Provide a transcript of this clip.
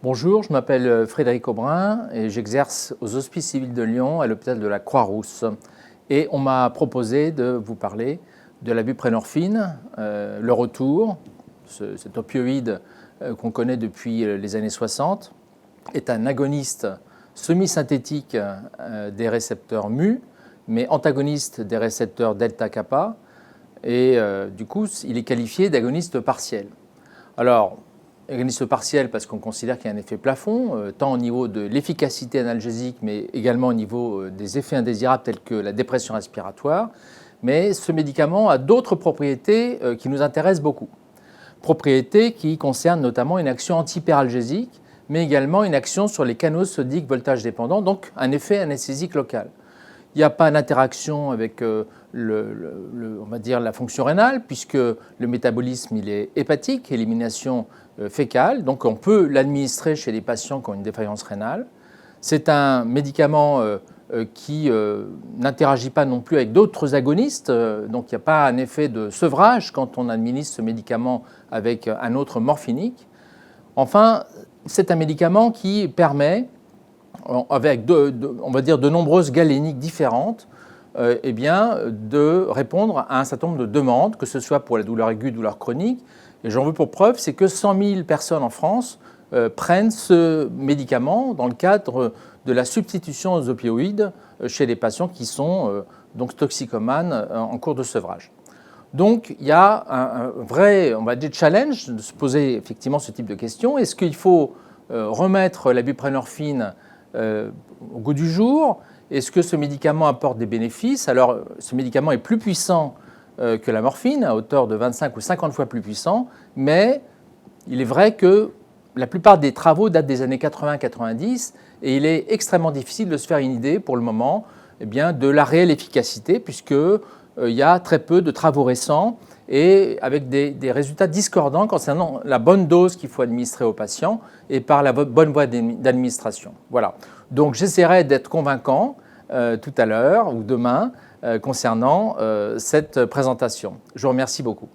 Bonjour, je m'appelle Frédéric Aubrin et j'exerce aux Hospices civils de Lyon à l'hôpital de la Croix-Rousse. Et on m'a proposé de vous parler de la buprenorphine, le retour. Cet opioïde qu'on connaît depuis les années 60 est un agoniste semi-synthétique des récepteurs mu, mais antagoniste des récepteurs delta-kappa. Et du coup, il est qualifié d'agoniste partiel. Alors, agoniste partiel parce qu'on considère qu'il y a un effet plafond, tant au niveau de l'efficacité analgésique, mais également au niveau des effets indésirables tels que la dépression respiratoire. Mais ce médicament a d'autres propriétés qui nous intéressent beaucoup. Propriétés qui concernent notamment une action antihyperalgésique, mais également une action sur les canaux sodiques voltage dépendants, donc un effet anesthésique local. Il n'y a pas d'interaction avec on va dire la fonction rénale, puisque le métabolisme il est hépatique, élimination fécale, donc on peut l'administrer chez les patients qui ont une défaillance rénale. C'est un médicament qui n'interagit pas non plus avec d'autres agonistes, donc il n'y a pas un effet de sevrage quand on administre ce médicament avec un autre morphinique. Enfin, c'est un médicament qui permet, avec on va dire de nombreuses galéniques différentes, eh bien, de répondre à un certain nombre de demandes, que ce soit pour la douleur aiguë, douleur chronique. Et j'en veux pour preuve, c'est que 100 000 personnes en France prennent ce médicament dans le cadre de la substitution aux opioïdes chez les patients qui sont donc toxicomanes en cours de sevrage. Donc il y a un vrai, on va dire, challenge de se poser effectivement ce type de questions. Est-ce qu'il faut remettre la buprenorphine au goût du jour? Est-ce que ce médicament apporte des bénéfices? Alors, ce médicament est plus puissant que la morphine, à hauteur de 25 ou 50 fois plus puissant, mais il est vrai que la plupart des travaux datent des années 80-90 et il est extrêmement difficile de se faire une idée pour le moment de la réelle efficacité, puisqu'il y a très peu de travaux récents et avec des résultats discordants concernant la bonne dose qu'il faut administrer aux patients et par la bonne voie d'administration. Voilà. Donc j'essaierai d'être convaincant tout à l'heure ou demain concernant cette présentation. Je vous remercie beaucoup.